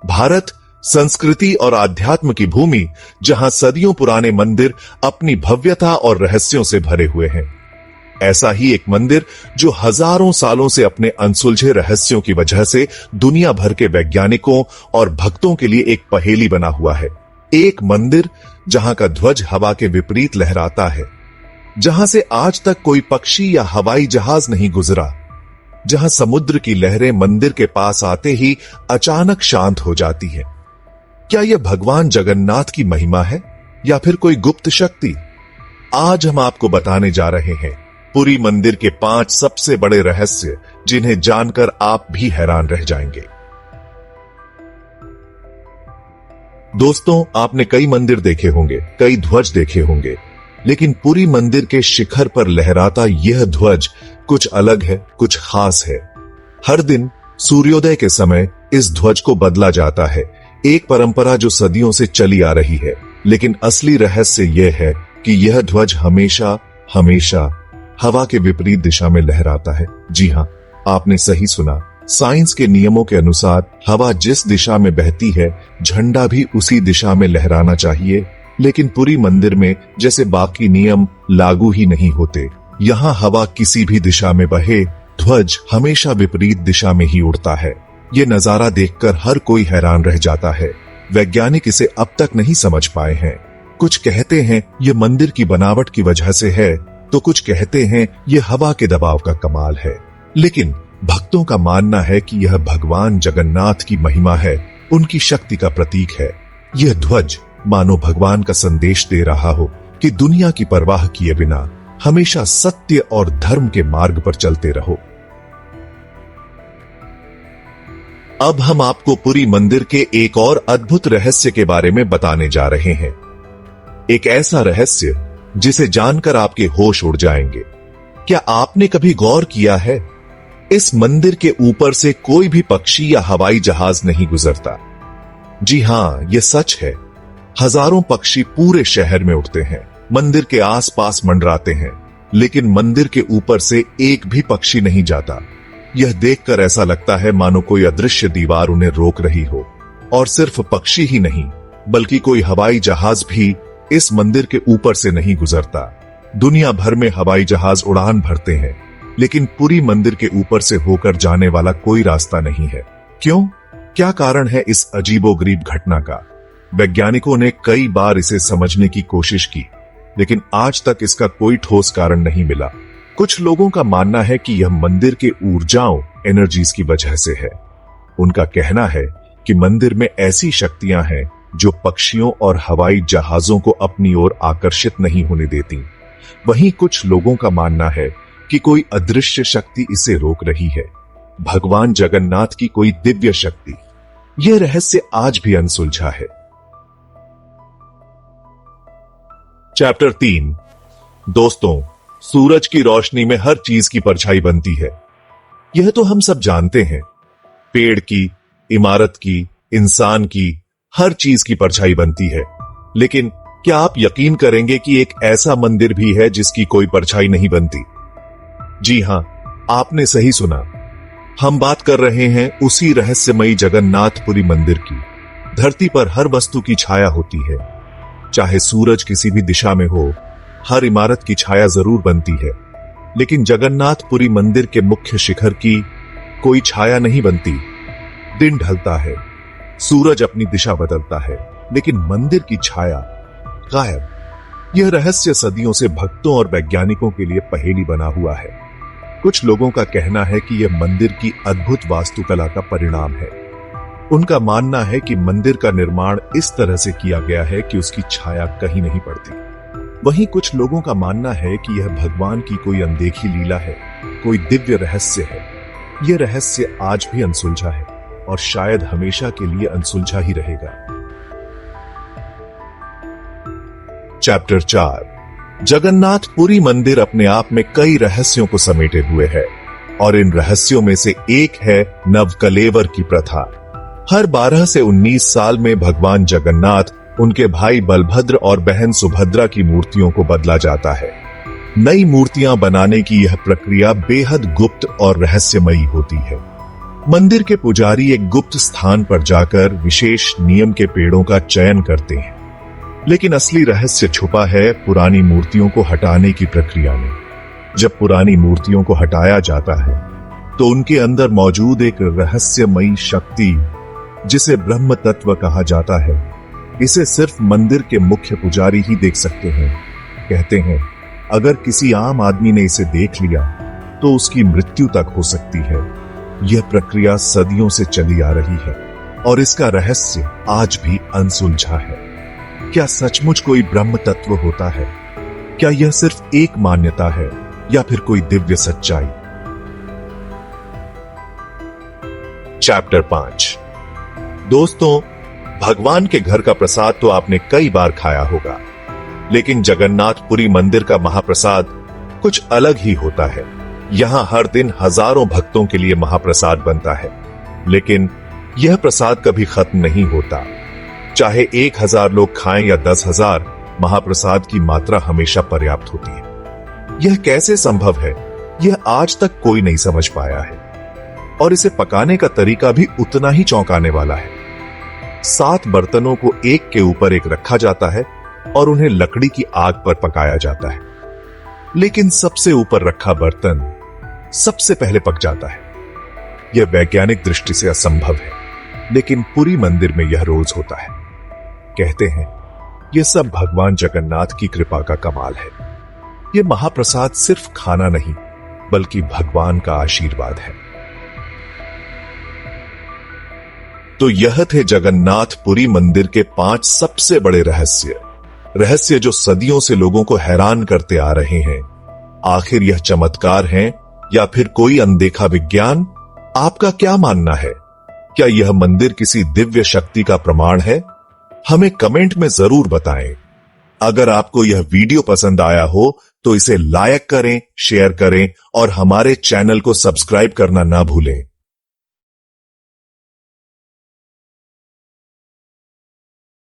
भारत संस्कृति और आध्यात्म की भूमि, जहां सदियों पुराने मंदिर अपनी भव्यता और रहस्यों से भरे हुए हैं। ऐसा ही एक मंदिर जो हजारों सालों से अपने अनसुलझे रहस्यों की वजह से दुनिया भर के वैज्ञानिकों और भक्तों के लिए एक पहेली बना हुआ है। एक मंदिर जहां का ध्वज हवा के विपरीत लहराता है, जहां से आज तक कोई पक्षी या हवाई जहाज नहीं गुजरा, जहां समुद्र की लहरें मंदिर के पास आते ही अचानक शांत हो जाती है। क्या यह भगवान जगन्नाथ की महिमा है या फिर कोई गुप्त शक्ति? आज हम आपको बताने जा रहे हैं पुरी मंदिर के 5 सबसे बड़े रहस्य, जिन्हें जानकर आप भी हैरान रह जाएंगे। दोस्तों, आपने कई मंदिर देखे होंगे, कई ध्वज देखे होंगे, लेकिन पुरी मंदिर के शिखर पर लहराता यह ध्वज कुछ अलग है, कुछ खास है। हर दिन सूर्योदय के समय इस ध्वज को बदला जाता है, एक परंपरा जो सदियों से चली आ रही है। लेकिन असली रहस्य यह है कि यह ध्वज हमेशा हमेशा हवा के विपरीत दिशा में लहराता है। जी हां, आपने सही सुना। साइंस के नियमों के अनुसार हवा जिस दिशा में बहती है, झंडा भी उसी दिशा में लहराना चाहिए। लेकिन पुरी मंदिर में जैसे बाकी नियम लागू ही नहीं होते। यहाँ हवा किसी भी दिशा में बहे, ध्वज हमेशा विपरीत दिशा में ही उड़ता है। ये नजारा देखकर हर कोई हैरान रह जाता है। वैज्ञानिक इसे अब तक नहीं समझ पाए हैं। कुछ कहते हैं ये मंदिर की बनावट की वजह से है, तो कुछ कहते हैं ये हवा के दबाव का कमाल है। लेकिन भक्तों का मानना है कि यह भगवान जगन्नाथ की महिमा है, उनकी शक्ति का प्रतीक है। यह ध्वज मानो भगवान का संदेश दे रहा हो कि दुनिया की परवाह किए बिना हमेशा सत्य और धर्म के मार्ग पर चलते रहो। अब हम आपको पुरी मंदिर के एक और अद्भुत रहस्य के बारे में बताने जा रहे हैं। एक ऐसा रहस्य जिसे जानकर आपके होश उड़ जाएंगे। क्या आपने कभी गौर किया है, इस मंदिर के ऊपर से कोई भी पक्षी या हवाई जहाज नहीं गुजरता? जी हां, यह सच है। हजारों पक्षी पूरे शहर में उड़ते हैं, मंदिर के आसपास मंडराते हैं, लेकिन मंदिर के ऊपर से एक भी पक्षी नहीं जाता। यह देखकर ऐसा लगता है मानो कोई अदृश्य दीवार उन्हें रोक रही हो। और सिर्फ पक्षी ही नहीं, बल्कि कोई हवाई जहाज भी इस मंदिर के ऊपर से नहीं गुजरता। दुनिया भर में हवाई जहाज उड़ान भरते हैं, लेकिन पुरी मंदिर के ऊपर से होकर जाने वाला कोई रास्ता नहीं है। क्यों? क्या कारण है इस अजीबोगरीब घटना का? वैज्ञानिकों ने कई बार इसे समझने की कोशिश की, लेकिन आज तक इसका कोई ठोस कारण नहीं मिला। कुछ लोगों का मानना है कि यह मंदिर के ऊर्जाओं, एनर्जीज की वजह से है। उनका कहना है कि मंदिर में ऐसी शक्तियां हैं जो पक्षियों और हवाई जहाजों को अपनी ओर आकर्षित नहीं होने देती। वहीं कुछ लोगों का मानना है कि कोई अदृश्य शक्ति इसे रोक रही है, भगवान जगन्नाथ की कोई दिव्य शक्ति। यह रहस्य आज भी अनसुलझा है। चैप्टर 3। दोस्तों, सूरज की रोशनी में हर चीज की परछाई बनती है। यह तो हम सब जानते हैं। पेड़ की, इमारत की, इंसान की, हर चीज की परछाई बनती है। लेकिन क्या आप यकीन करेंगे कि एक ऐसा मंदिर भी है जिसकी कोई परछाई नहीं बनती? जी हां, आपने सही सुना। हम बात कर रहे हैं उसी रहस्यमयी जगन्नाथपुरी मंदिर की। धरती पर हर वस्तु की छाया होती है। चाहे सूरज किसी भी दिशा में हो, हर इमारत की छाया जरूर बनती है। लेकिन जगन्नाथपुरी मंदिर के मुख्य शिखर की कोई छाया नहीं बनती। दिन ढलता है, सूरज अपनी दिशा बदलता है, लेकिन मंदिर की छाया गायब। यह रहस्य सदियों से भक्तों और वैज्ञानिकों के लिए पहेली बना हुआ है। कुछ लोगों का कहना है कि यह मंदिर की अद्भुत वास्तुकला का परिणाम है। उनका मानना है कि मंदिर का निर्माण इस तरह से किया गया है कि उसकी छाया कहीं नहीं पड़ती। वहीं कुछ लोगों का मानना है कि यह भगवान की कोई अनदेखी लीला है, कोई दिव्य रहस्य है। यह रहस्य आज भी अनसुलझा है और शायद हमेशा के लिए अनसुलझा ही रहेगा। चैप्टर 4। जगन्नाथपुरी मंदिर अपने आप में कई रहस्यों को समेटे हुए है और इन रहस्यों में से एक है नवकलेवर की प्रथा। हर 12 से 19 साल में भगवान जगन्नाथ, उनके भाई बलभद्र और बहन सुभद्रा की मूर्तियों को बदला जाता है। नई मूर्तियां बनाने की यह प्रक्रिया बेहद गुप्त और रहस्यमयी होती है। मंदिर के पुजारी एक गुप्त स्थान पर जाकर विशेष नियम के पेड़ों का चयन करते हैं, लेकिन असली रहस्य छुपा है पुरानी मूर्तियों को हटाने की प्रक्रिया में। जब पुरानी मूर्तियों को हटाया जाता है तो उनके अंदर मौजूद एक रहस्यमयी शक्ति, जिसे ब्रह्म तत्व कहा जाता है, इसे सिर्फ मंदिर के मुख्य पुजारी ही देख सकते हैं। कहते हैं अगर किसी आम आदमी ने इसे देख लिया तो उसकी मृत्यु तक हो सकती है। यह प्रक्रिया सदियों से चली आ रही है और इसका रहस्य आज भी अनसुलझा है। क्या सचमुच कोई ब्रह्म तत्व होता है? क्या यह सिर्फ एक मान्यता है या फिर कोई दिव्य सच्चाई? चैप्टर 5। दोस्तों, भगवान के घर का प्रसाद तो आपने कई बार खाया होगा, लेकिन जगन्नाथपुरी मंदिर का महाप्रसाद कुछ अलग ही होता है। यहां हर दिन हजारों भक्तों के लिए महाप्रसाद बनता है, लेकिन यह प्रसाद कभी खत्म नहीं होता। चाहे 1000 लोग खाएं या 10,000, महाप्रसाद की मात्रा हमेशा पर्याप्त होती है। यह कैसे संभव है, यह आज तक कोई नहीं समझ पाया है, और इसे पकाने का तरीका भी उतना ही चौंकाने वाला है। 7 बर्तनों को एक के ऊपर एक रखा जाता है और उन्हें लकड़ी की आग पर पकाया जाता है, लेकिन सबसे ऊपर रखा बर्तन सबसे पहले पक जाता है। यह वैज्ञानिक दृष्टि से असंभव है, लेकिन पुरी मंदिर में यह रोज होता है। कहते हैं यह सब भगवान जगन्नाथ की कृपा का कमाल है। यह महाप्रसाद सिर्फ खाना नहीं, बल्कि भगवान का आशीर्वाद है। तो यह थे जगन्नाथपुरी मंदिर के 5 सबसे बड़े रहस्य जो सदियों से लोगों को हैरान करते आ रहे हैं। आखिर यह चमत्कार हैं या फिर कोई अनदेखा विज्ञान? आपका क्या मानना है? क्या यह मंदिर किसी दिव्य शक्ति का प्रमाण है? हमें कमेंट में जरूर बताएं। अगर आपको यह वीडियो पसंद आया हो तो इसे लाइक करें, शेयर करें और हमारे चैनल को सब्सक्राइब करना ना भूलें।